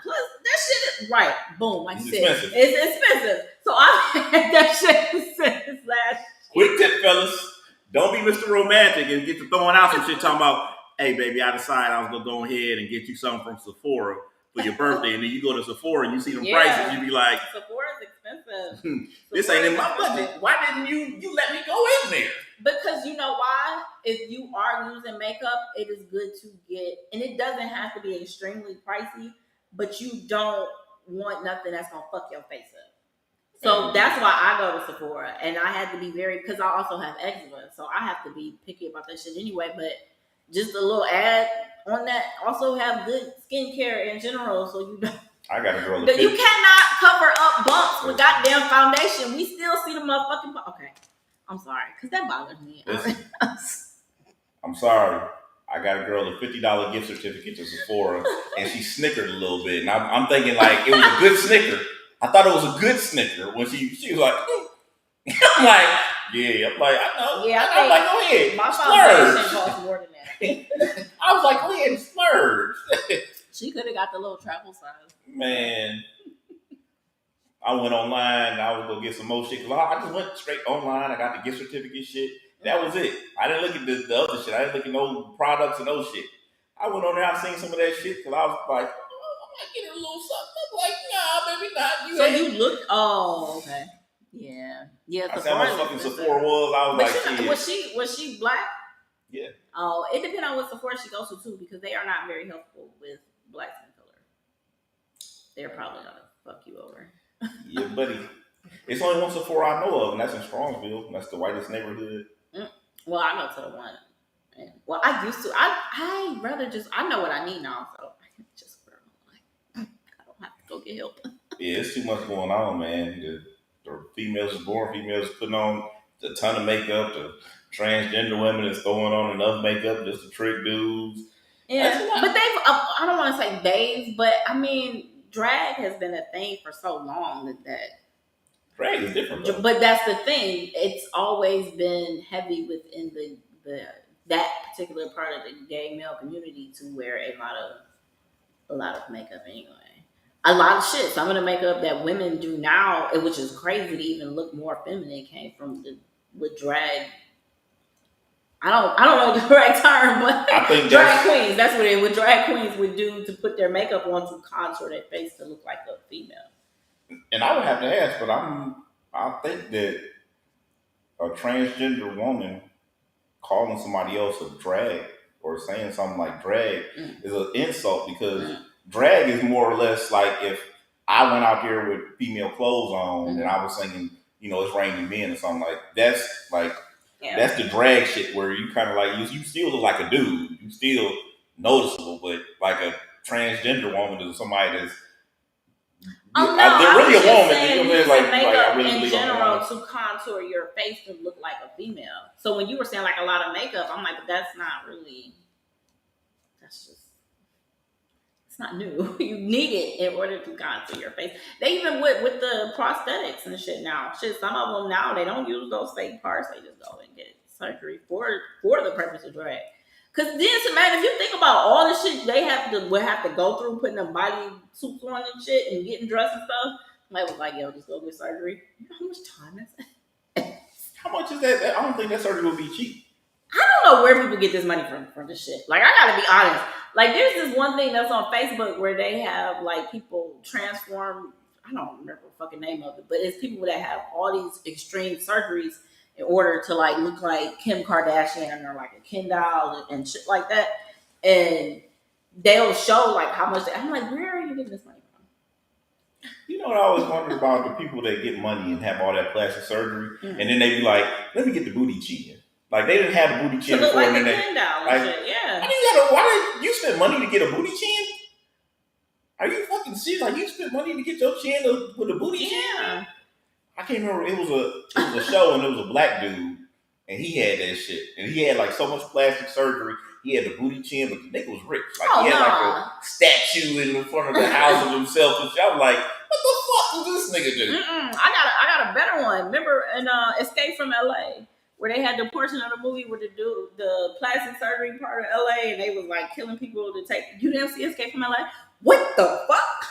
plus, that shit is, right, boom, like you said. It's expensive. So, I've had that shit since last year. Quick tip, fellas. Don't be Mr. Romantic and get to throwing out some shit talking about, hey, baby, I decided I was going to go ahead and get you something from Sephora for your birthday, and then you go to Sephora and you see them prices, you be like, Sephora's expensive. This ain't in my budget. Why didn't you let me go in there? Because you know why? If you are using makeup, it is good to get, and it doesn't have to be extremely pricey, but you don't want nothing that's gonna fuck your face up. So that's why I go to Sephora, and I had to be because I also have eczema, so I have to be picky about that shit anyway. But just a little ad on that. Also have good skincare in general, so you don't. I got a girl. You cannot cover up bumps with goddamn foundation. We still see the motherfucking. Okay, I'm sorry, because that bothers me. I'm sorry. I got a girl a $50 gift certificate to Sephora, and she snickered a little bit, and I'm thinking like it was a good snicker. I thought it was a good snicker when she was like, I'm like, yeah, I'm like, I know. Yeah, I'm like, go ahead, my splurge. foundation costs more than that. I was like, go ahead and splurge. She could have got the little travel size. Man, I went online. I was gonna get some more shit. Cause I just went straight online. I got the gift certificate shit. That was it. I didn't look at the other shit. I didn't look at no products and no shit. I went on there. I seen some of that shit because I was like, I might get a little something. I'm like, nah, maybe not. You looked. Oh, okay. Yeah. I said how much fucking Sephora was. I was like, yeah. Was she black? Yeah. Oh, it depends on what Sephora she goes to too, because they are not very helpful with black skin color. They're probably gonna fuck you over. Yeah, buddy. It's only one Sephora I know of, and that's in Strongsville. That's the whitest neighborhood. Well, I go to the one. Well, I used to. I rather just. I know what I need now, so I can just wear it. I don't have to go get help. Yeah, it's too much going on, man. The females is born. Females putting on a ton of makeup. The transgender women is throwing on enough makeup just to trick dudes. Yeah, but I don't want to say they've, but I mean, drag has been a thing for so long that. Drag is different, though. But that's the thing. It's always been heavy within that particular part of the gay male community to wear a lot of makeup anyway. A lot of shit. Some of the makeup that women do now, which is crazy to even look more feminine, came from with drag. I don't know the right term, but I think drag queens. That's what drag queens would do to put their makeup on to contour their face to look like a female. And I would have to ask, but I think that a transgender woman calling somebody else a drag or saying something like drag is an insult, because drag is more or less like if I went out there with female clothes on and I was singing, it's raining men or something that's the drag shit where you kind of like you still look like a dude, you still noticeable, but like a transgender woman is somebody that's they're really a woman. Makeup in general to contour your face to look like a female. So when you were saying like a lot of makeup, I'm like, that's not really. That's just. It's It's not new. You need it in order to contour your face. They even with the prosthetics and shit now. Shit, some of them now they don't use those fake parts. They just go and get surgery for the purpose of drag. Cause then, man, if you think about all the shit they would have to go through, putting them body suits on and shit, and getting dressed and stuff, I was like, yo, just go get surgery. You know how much time is that? How much is that? I don't think that surgery will be cheap. I don't know where people get this money from this shit. Like, I gotta be honest. Like, there's this one thing that's on Facebook where they have like people transform. I don't remember the fucking name of it, but it's people that have all these extreme surgeries in order to like look like Kim Kardashian or like a Ken doll and shit like that. And they'll show like how much. I'm like, where are you getting this money from? You know what I always wondered about the people that get money and have all that plastic surgery, and then they be like, let me get the booty chin. Like they didn't have the booty chin to look before, like and a then Ken doll like, and shit. Yeah. Why did you spend money to get a booty chin? Are you fucking serious? Like you spent money to get your chin with a booty chin? Yeah. I can't remember. It was a show, and it was a black dude, and he had that shit, and he had like so much plastic surgery. He had the booty chin, but the nigga was rich. Like he had like a statue in front of the house of himself, and shit. I'm like, what the fuck does this nigga do? I got a better one. Remember in Escape from LA, where they had the portion of the movie where the plastic surgery part of LA, and they was like killing people to take. You didn't see Escape from LA? What the fuck?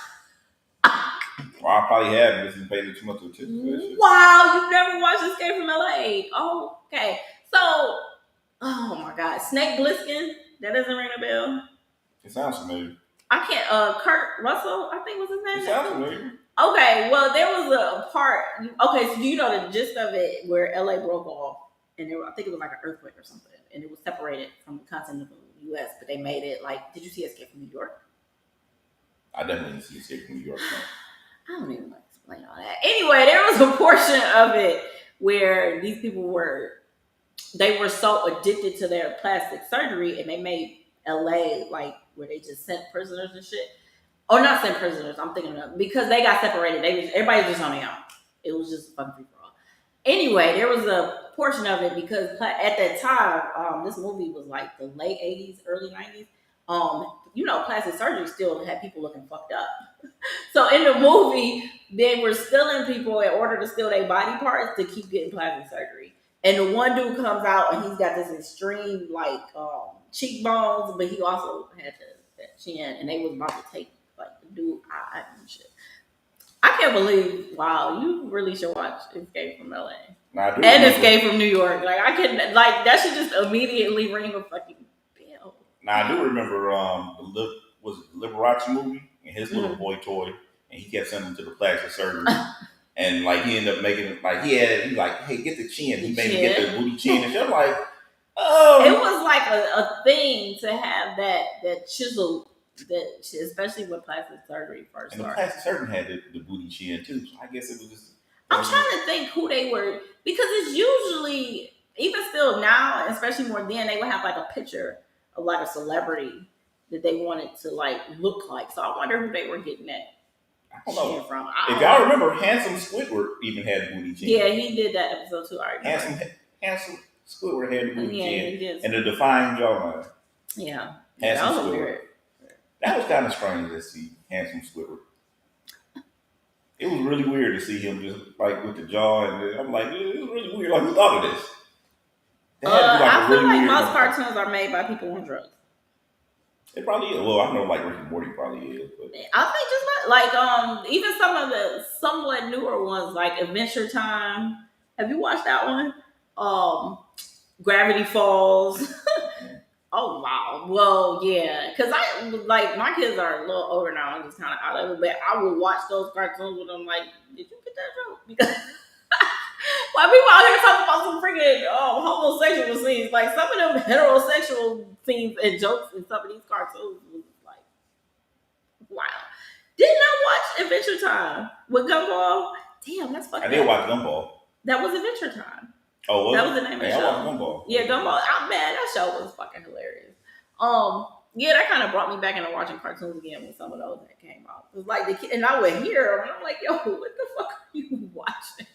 Well, I probably have because he's paying too much attention to that shit. Wow, you've never watched Escape from LA? Oh, okay. So, oh my God, Snake Plissken. That doesn't ring a bell. It sounds familiar. I can't. Kurt Russell, I think was his name. It sounds familiar. Okay, well, there was a part. Okay, so do you know the gist of it where LA broke off, and I think it was like an earthquake or something, and it was separated from the continent of the U.S. But they made it like. Did you see Escape from New York? I definitely didn't see Escape from New York. No. I don't even want to explain all that. Anyway, there was a portion of it where these people were so addicted to their plastic surgery, and they made LA like where they just sent prisoners and shit. Or not sent prisoners, I'm thinking of, because they got separated. Everybody was just on their own. It was just a fucking free for all. Anyway, there was a portion of it because at that time, this movie was like the late 80s, early 90s. Plastic surgery still had people looking fucked up. So in the movie, they were stealing people in order to steal their body parts to keep getting plastic surgery. And the one dude comes out and he's got this extreme like cheekbones, but he also had that chin, and they was about to take like the dude eye and shit. I can't believe, wow, you really should watch Escape from LA. And Escape from New York. Like I couldn't like that should just immediately ring a fucking bell. Now I do remember was it the Liberace movie and his little boy toy, and he kept sending him to the plastic surgery. And like he ended up making it like he's like, hey, get the chin. He made him get the booty chin, and I'm like, oh. It was like a thing to have that chisel, that especially when plastic surgery first started. And the plastic surgeon had the booty chin too. So I guess it was just. I'm trying to think who they were, because it's usually, even still now, especially more then, they would have like a picture of like a celebrity that they wanted to like look like. So I wonder who they were getting that. I don't know. If y'all remember, Handsome Squidward even had the booty chin. Yeah, he did that episode too. Handsome Squidward had the booty chin. He did. And the defined jawline. Yeah. Handsome that was Squidward. Weird. That was kind of strange to see Handsome Squidward. It was really weird to see him just like with the jaw, and I'm like, it was really weird. Like, who thought of this? I feel like most cartoons are made by people on drugs. It probably is. Well, I know like Rick and Morty probably is. But. I think just like even some of the somewhat newer ones like Adventure Time. Have you watched that one? Gravity Falls. Oh wow. Well, yeah, because I like my kids are a little older now. I'm just kind of out of it, but I would watch those cartoons with them. Like, did you get that joke? Because while people out here talking about some freaking homosexual scenes, like some of them heterosexual scenes and jokes in some of these cartoons was like, wow. Didn't I watch Adventure Time with Gumball? Damn, that's fucking. I did watch Gumball. That was Adventure Time. Oh, that was the name of the show. I watched Gumball. Yeah, Gumball. Oh, man, that show was fucking hilarious. Yeah, that kind of brought me back into watching cartoons again when some of those that came out. It was like and I would hear them, and I'm like, yo, what the fuck are you watching?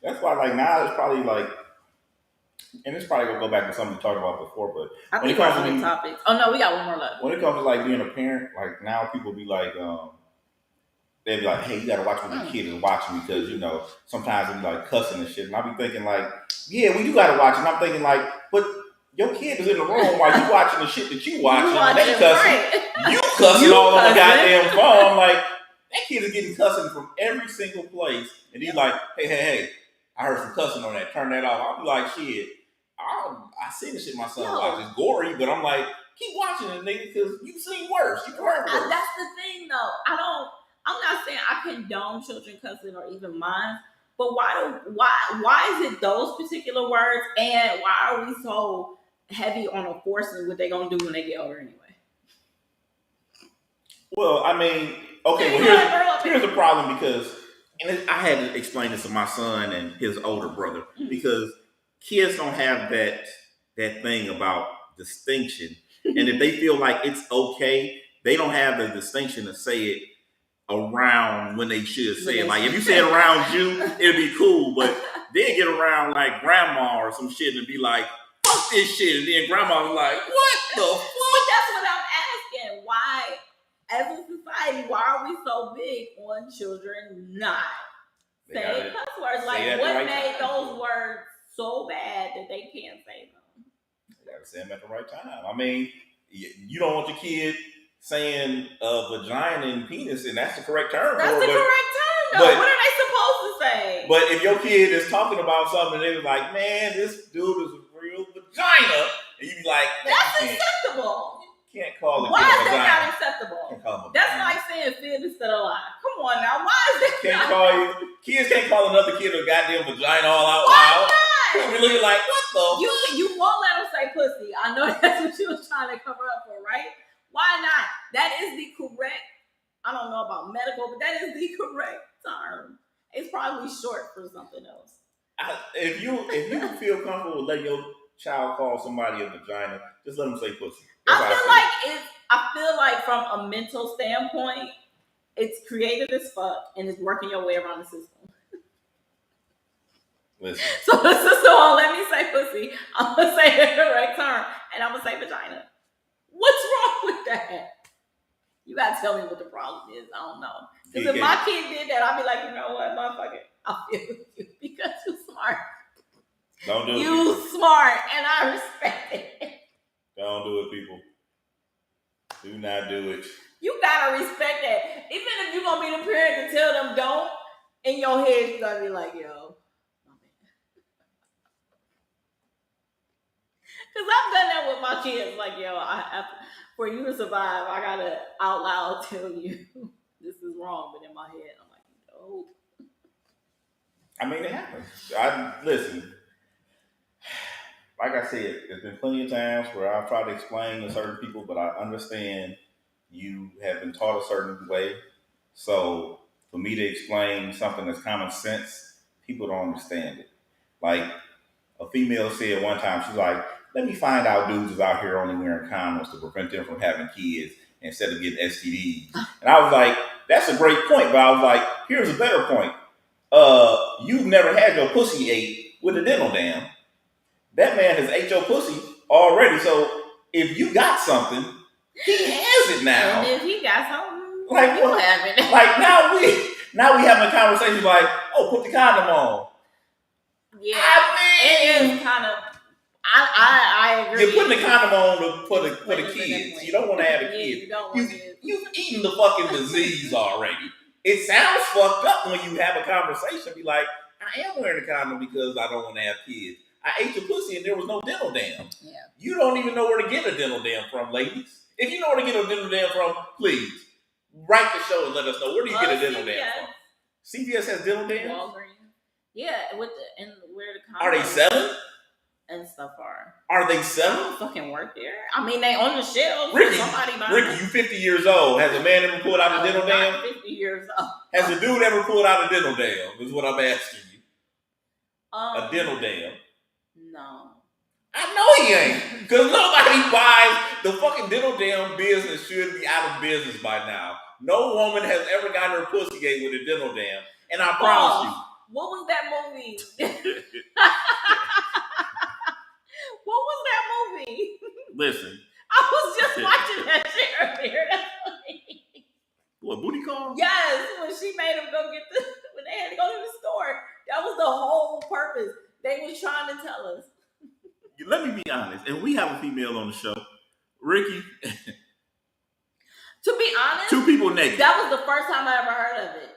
That's why, like now, it's probably like and it's probably gonna go back to something we talked about before, but I when think it comes we're to on topics. Oh no, we got one more left. when it comes to like being a parent, like now people be like, they'd be like, hey, you gotta watch what the kid is watching because you know sometimes they be like cussing and shit, and I be thinking like, yeah, we do gotta watch it. And I'm thinking like, but your kid is in the room while you watching the shit that you watching, and they cussing, right. You cussing all on the goddamn phone. Like that kid is getting cussing from every single place, and he's like, hey, I heard some cussing on that. Turn that off. I'll be like, shit. I see the shit my son watches. It's gory, but I'm like, keep watching it, nigga, because you've seen worse. You've heard worse. That's the thing, though. I'm not saying I condone children cussing or even mine, but why is it those particular words, and why are we so heavy on enforcing what they're gonna do when they get older anyway? Well, I mean, okay, well here's the problem because, and I had to explain this to my son and his older brother because kids don't have that thing about distinction, and if they feel like it's okay, they don't have the distinction to say it around when they should say it. Like if you say it around you, it'll be cool, but they get around like grandma or some shit and be like, fuck this shit, and then grandma was like, what the fuck? But that's what I'm asking. Why, as a society, why are we so big on children not saying cuss words? Like what made those words so bad that they can't say them? They gotta say them at the right time. I mean, you don't want your kid saying vagina and penis, and that's the correct term. That's the correct term, though. What are they supposed to say? But if your kid is talking about something, and they was like, "Man, this dude is a real vagina," and you be like, "That's acceptable." You can't call it. Why is that not acceptable? That's like saying fib instead of lie. Come on now, why is that? Kids can't call another kid a goddamn vagina all out loud. Why not? We're looking like, what the? You won't let them say pussy. I know that's what you was trying to cover up for, right? Why not? That is the correct, I don't know about medical, but that is the correct term. It's probably short for something else. If you feel comfortable with letting your child call somebody a vagina, just let them say pussy. I feel like from a mental standpoint, it's creative as fuck and it's working your way around the system. Listen. So let me say pussy. I'm gonna say the correct term, and I'm gonna say vagina. What's wrong with that? You gotta tell me what the problem is. I don't know. Because if my kid did that, I'd be like, you know what, motherfucker, I'll feel with you because you're smart. Don't do it. You smart, and I respect it. Don't do it, people. Do not do it. You gotta respect that. Even if you're gonna be the parent to tell them don't, in your head, you're gonna be like, yo. Because I've done that with my kids. Like, yo, for you to survive, I gotta out loud tell you this is wrong. But in my head, I'm like, no. I mean, it happens. Listen. Like I said, there's been plenty of times where I've tried to explain to certain people, but I understand you have been taught a certain way. So for me to explain something that's common sense, people don't understand it. Like a female said one time, she's like, let me find out dudes is out here only wearing condoms to prevent them from having kids instead of getting STDs. And I was like, that's a great point, but I was like, here's a better point. You've never had your pussy ate with a dental dam. That man has ate your pussy already. So if you got something, he has it now. And if he got something, like you have it. Like now we having a conversation like, oh, put the condom on. Yeah, it is kind of. I agree. You're putting the condom on for the kids. You don't want to have a kid. You've eaten the fucking disease already. It sounds fucked up when you have a conversation. Be like, I am wearing a condom because I don't want to have kids. I ate your pussy and there was no dental dam. Yeah. You don't even know where to get a dental dam from, ladies. If you know where to get a dental dam from, please write the show and let us know where do you get a dental dam from. CVS has dental dams. Walgreens. Yeah, where the are they selling? And stuff are. Are they selling? Fucking work there. I mean, they on the shelves. Ricky, you 50 years old. Has a man ever pulled out a dental dam? 50 years old. Has a dude ever pulled out a dental dam? Is what I'm asking you. A dental dam. No. I know he ain't. Because nobody buys the fucking dental dam business should be out of business by now. No woman has ever gotten her pussy ate with a dental dam. And I promise you. What was that movie? purpose. They was trying to tell us. Let me be honest, and we have a female on the show, Ricky. To be honest, 2 people naked. That was the first time I ever heard of it.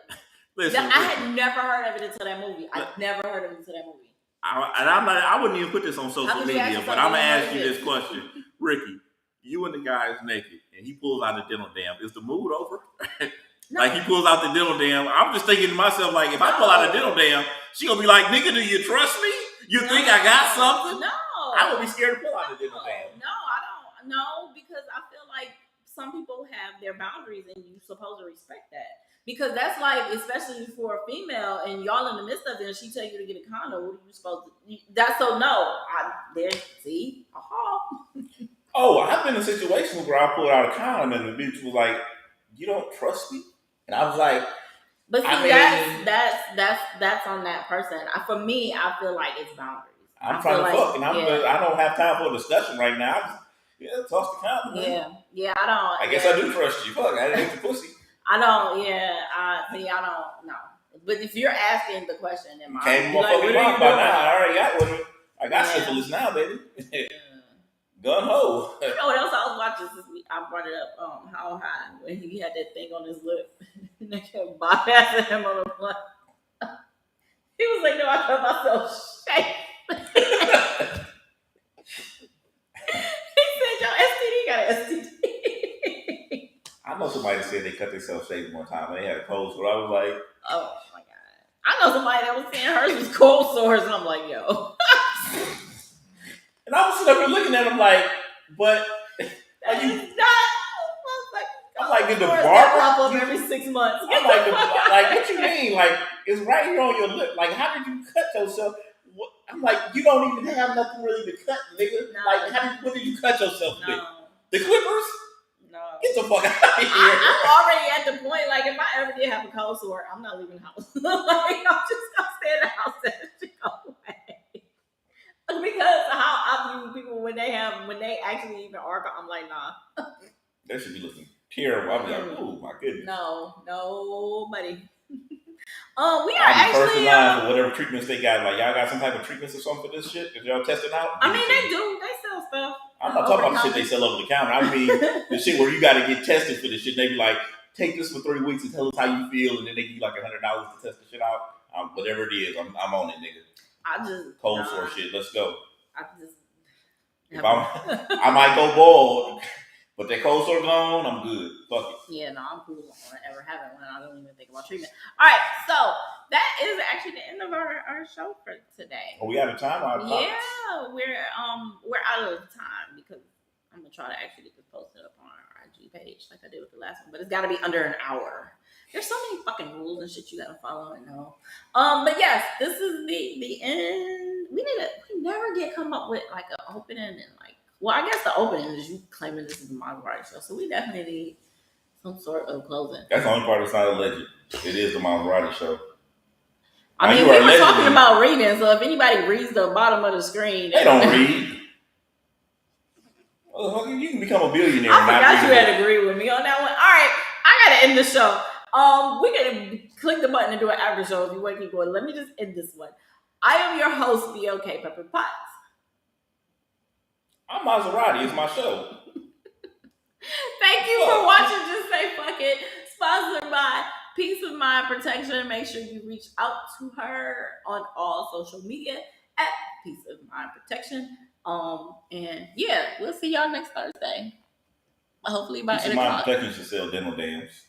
Listen, I had never heard of it until that movie. I wouldn't even put this on social media, but I'm gonna ask you this question, Ricky. You and the guy is naked, and he pulls out a dental dam. Is the mood over? No. Like he pulls out the dental dam. I'm just thinking to myself, like, if I pull out a dental dam, she gonna be like, "Nigga, do you trust me? You think I got something?" No, I would be scared to pull out the dental dam. No, I don't. No, because I feel like some people have their boundaries, and you're supposed to respect that. Because that's like, especially for a female, and y'all in the midst of it, and she tell you to get a condom, what are you supposed to? That's so no. See, Oh, I've been in situations where I pulled out a condom, and the bitch was like, "You don't trust me," and I was like, "But see, that's on that person. For me, I feel like it's boundaries. I'm trying to fuck, and I don't have time for a discussion right now. Toss the condom. Yeah, I don't. I guess I do trust you. Fuck, I didn't eat the pussy. I don't. Yeah, I don't know. But if you're asking the question, then came motherfucking mouth by now. I already got one. I got syphilis now, baby. Gun ho. You know what else I was watching this week? I brought it up. How high when he had that thing on his lip, and they kept bypassing him on the front. He was like, "No, I cut myself shaved." He said, "Your STD got an STD." I know somebody said they cut themselves shaving one time and they had a cold sore. I was like, "Oh my god!" I know somebody that was saying hers was cold sores, and I'm like, "Yo." And I was sitting up and looking at him like, but that is not. I'm like, did the barber pop up every 6 months? I'm like, what you mean? Like, it's right here on your lip. Like, how did you cut yourself? I'm like, you don't even have nothing really to cut, nigga. No. Like, what did you cut yourself with? The clippers? No. Get the fuck out of here. I'm already at the point, like, if I ever did have a cold sore, I'm not leaving the house. Like, I'm just going to stay in the house and go away. Because how I view people when they actually even argue, I'm like, nah. They should be looking terrible. I'll be like, oh my goodness. No, nobody. We I'm are actually first in line for whatever treatments they got. Like, y'all got some type of treatments or something for this shit that y'all testing out? I mean, they do. They sell stuff. I'm not talking about the shit they sell over the counter. I mean the shit where you got to get tested for this shit. They be like, take this for 3 weeks and tell us how you feel, and then they give you like $100 to test the shit out. Whatever it is, I'm on it, nigga. Cold sore shit. Let's go. I might go bald, but that cold sore gone, I'm good. Fuck it. Yeah, no, I'm cool on ever having one. I don't even think about treatment. All right, so that is actually the end of our show for today. Oh, we out of time? Yeah, we're out of time because I'm gonna try to actually just post it up on our IG page like I did with the last one, but it's got to be under an hour. There's so many fucking rules and shit you gotta follow and know. But yes, this is the end. We never come up with like an opening and like. Well, I guess the opening is you claiming this is the Maserati show, so we definitely need some sort of closing. That's the only part that's not alleged. It is the Maserati show. I mean, we were talking about reading, so if anybody reads the bottom of the screen, they don't read. Well, you can become a billionaire. I forgot you had to agree with me on that one. All right, I gotta end the show. We can click the button and do an after show if you want to keep going. Let me just end this one. I am your host, BOK Pepper Potts. I'm Maserati. It's my show. Thank you for watching Just Say Fuck It. Sponsored by Peace of Mind Protection. Make sure you reach out to her on all social media at Peace of Mind Protection. And yeah, we'll see y'all next Thursday. Hopefully by 8 o'clock. Peace of Mind Protection should sell dental dams.